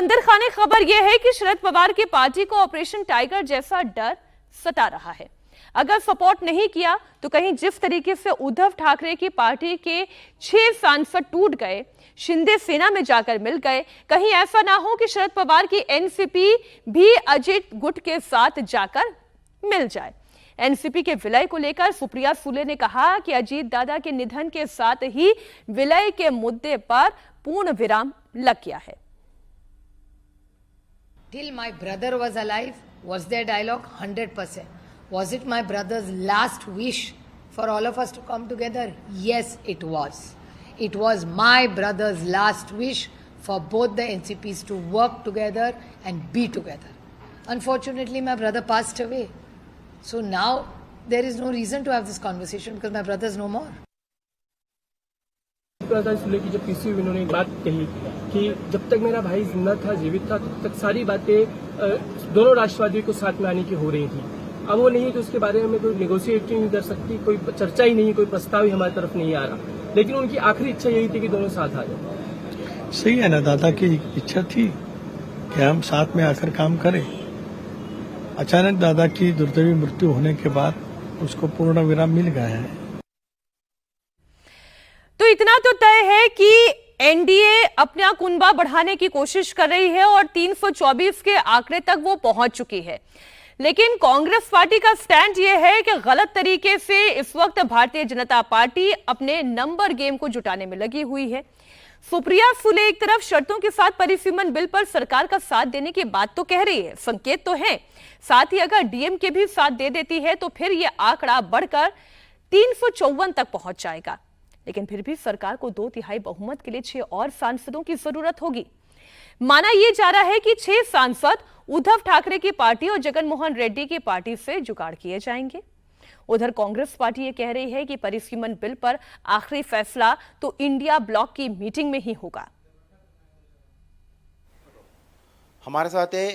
अंदर खाने खबर यह है कि शरद पवार की पार्टी को ऑपरेशन टाइगर जैसा डर सता रहा है। अगर सपोर्ट नहीं किया तो कहीं जिस तरीके से उद्धव ठाकरे की पार्टी के 6 सांसद टूट गए, शिंदे सेना में जाकर मिल गए, कहीं ऐसा ना हो कि शरद पवार की एनसीपी भी अजित गुट के साथ जाकर मिल जाए। एनसीपी के विलय को लेकर सुप्रिया सुले ने कहा कि अजीत दादा के निधन के साथ ही विलय के मुद्दे पर पूर्ण विराम लग गया है। Till my brother was alive, was their dialogue 100%. Was it my brother's last wish for all of us to come together? Yes, it was. It was my brother's last wish for both the NCPs to work together and be together. Unfortunately, my brother passed away. So now there is no reason to have this conversation because my brother is no more. Sule की जब PC हुई उन्होंने एक बात कही कि जब तक मेरा भाई जिंदा था, जीवित था, तब तक सारी बातें दोनों राष्ट्रवादियों को साथ में आने की हो रही थी। अब वो नहीं है तो उसके बारे में कोई नेगोशिएट नहीं कर सकती, कोई चर्चा ही नहीं, कोई प्रस्ताव ही हमारी तरफ नहीं आ रहा। लेकिन उनकी आखिरी इच्छा यही थी कि दोनों साथ आ जाए। सही है ना, दादा की इच्छा थी कि हम साथ में आकर काम करें। अचानक दादा की दुर्दैवी मृत्यु होने के बाद उसको पूर्ण विराम मिल गया है। तो इतना तो तय है कि एनडीए अपना कुनबा बढ़ाने की कोशिश कर रही है और 324 के आंकड़े तक वो पहुंच चुकी है। लेकिन कांग्रेस पार्टी का स्टैंड ये है कि गलत तरीके से इस वक्त भारतीय जनता पार्टी अपने नंबर गेम को जुटाने में लगी हुई है। सुप्रिया सुले एक तरफ शर्तों के साथ परिसीमन बिल पर सरकार का साथ देने की बात तो कह रही है, संकेत तो है, साथ ही अगर डीएमके भी साथ दे देती है तो फिर यह आंकड़ा बढ़कर 354 तक पहुंच जाएगा। लेकिन फिर भी सरकार को 2/3 बहुमत के लिए 6 और सांसदों की जरूरत होगी। माना यह जा रहा है कि 6 सांसद उद्धव ठाकरे की पार्टी और जगन मोहन रेड्डी की पार्टी से जुगाड़ किए जाएंगे। उधर कांग्रेस पार्टी ये कह रही है कि परिसीमन बिल पर आखिरी फैसला तो इंडिया ब्लॉक की मीटिंग में ही होगा। हमारे साथ है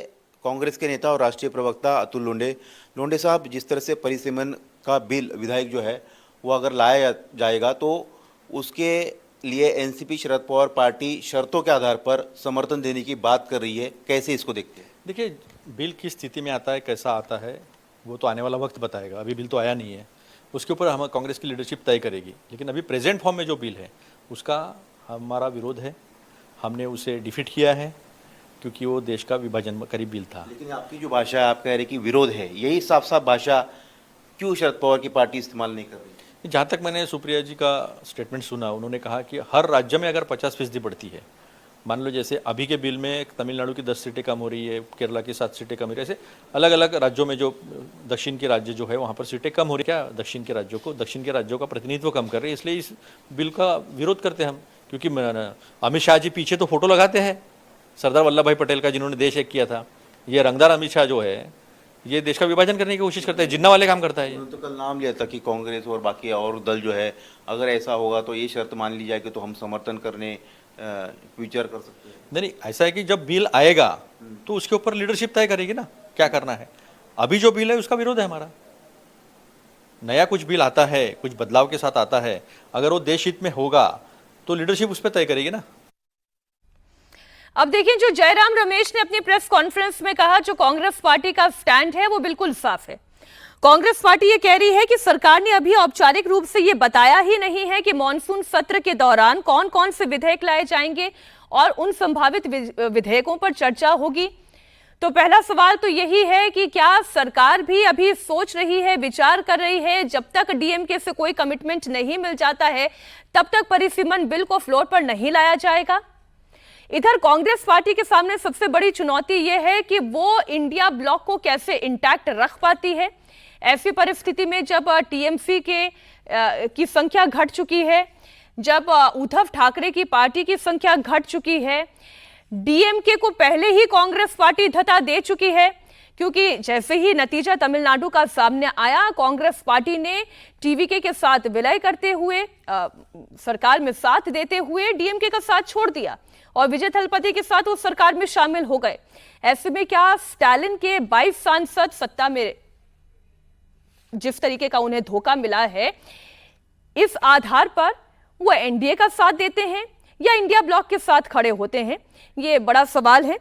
कांग्रेस के नेता और राष्ट्रीय प्रवक्ता अतुल लोंढे। लोंढे साहब, जिस तरह से परिसीमन का बिल विधायक जो है वो अगर लाया जाएगा तो उसके लिए एनसीपी शरद पवार पार्टी शर्तों के आधार पर समर्थन देने की बात कर रही है, कैसे इसको देखते हैं? देखिए, बिल किस स्थिति में आता है, कैसा आता है, वो तो आने वाला वक्त बताएगा। अभी बिल तो आया नहीं है, उसके ऊपर हम कांग्रेस की लीडरशिप तय करेगी। लेकिन अभी प्रेजेंट फॉर्म में जो बिल है उसका हमारा विरोध है, हमने उसे डिफीट किया है क्योंकि वो देश का विभाजन करीब बिल था। लेकिन आपकी जो भाषा है, आप कह रहे कि विरोध है, यही साफ साफ भाषा क्यों शरद पवार की पार्टी इस्तेमाल नहीं कर रही? जहाँ तक मैंने सुप्रिया जी का स्टेटमेंट सुना, उन्होंने कहा कि हर राज्य में अगर 50% बढ़ती है, मान लो जैसे अभी के बिल में तमिलनाडु की 10 सीटें कम हो रही है, केरला की 7 सीटें कम हो रही है, ऐसे अलग अलग राज्यों में जो दक्षिण के राज्य जो है वहाँ पर सीटें कम हो रही है। क्या दक्षिण के राज्यों का प्रतिनिधित्व कम कर रहे हैं, इसलिए इस बिल का विरोध करते हैं हम। क्योंकि अमित शाह जी पीछे तो फोटो लगाते हैं सरदार वल्लभ भाई पटेल का, जिन्होंने देश एक किया था। ये रंगदार अमित शाह जो है ये देश का विभाजन करने की कोशिश करता है, जिन्ना वाले काम करता है। तो कल नाम लिया था कि कांग्रेस और बाकी और दल जो है, अगर ऐसा होगा तो ये शर्त मान ली जाएगी तो हम समर्थन करने विचार कर सकते हैं। नहीं, ऐसा है कि जब बिल आएगा तो उसके ऊपर लीडरशिप तय करेगी ना क्या करना है। अभी जो बिल है उसका विरोध है हमारा। नया कुछ बिल आता है, कुछ बदलाव के साथ आता है, अगर वो देश हित में होगा तो लीडरशिप उस पर तय करेगी ना। अब देखिए, जो जयराम रमेश ने अपनी प्रेस कॉन्फ्रेंस में कहा, जो कांग्रेस पार्टी का स्टैंड है वो बिल्कुल साफ है। कांग्रेस पार्टी ये कह रही है कि सरकार ने अभी औपचारिक रूप से ये बताया ही नहीं है कि मॉनसून सत्र के दौरान कौन कौन से विधेयक लाए जाएंगे और उन संभावित विधेयकों पर चर्चा होगी। तो पहला सवाल तो यही है कि क्या सरकार भी अभी सोच रही है, विचार कर रही है, जब तक डीएमके से कोई कमिटमेंट नहीं मिल जाता है तब तक परिसीमन बिल को फ्लोर पर नहीं लाया जाएगा। इधर कांग्रेस पार्टी के सामने सबसे बड़ी चुनौती यह है कि वो इंडिया ब्लॉक को कैसे इंटैक्ट रख पाती है। ऐसी परिस्थिति में जब टीएमसी की संख्या घट चुकी है, जब उद्धव ठाकरे की पार्टी की संख्या घट चुकी है, डीएमके को पहले ही कांग्रेस पार्टी धता दे चुकी है, क्योंकि जैसे ही नतीजा तमिलनाडु का सामने आया, कांग्रेस पार्टी ने टीवीके के साथ विलय करते हुए, सरकार में साथ देते हुए डीएमके का साथ छोड़ दिया और विजय थलपति के साथ उस सरकार में शामिल हो गए। ऐसे में क्या स्टालिन के 22 सांसद सत्ता में जिस तरीके का उन्हें धोखा मिला है, इस आधार पर वो एनडीए का साथ देते हैं या इंडिया ब्लॉक के साथ खड़े होते हैं? ये बड़ा सवाल है।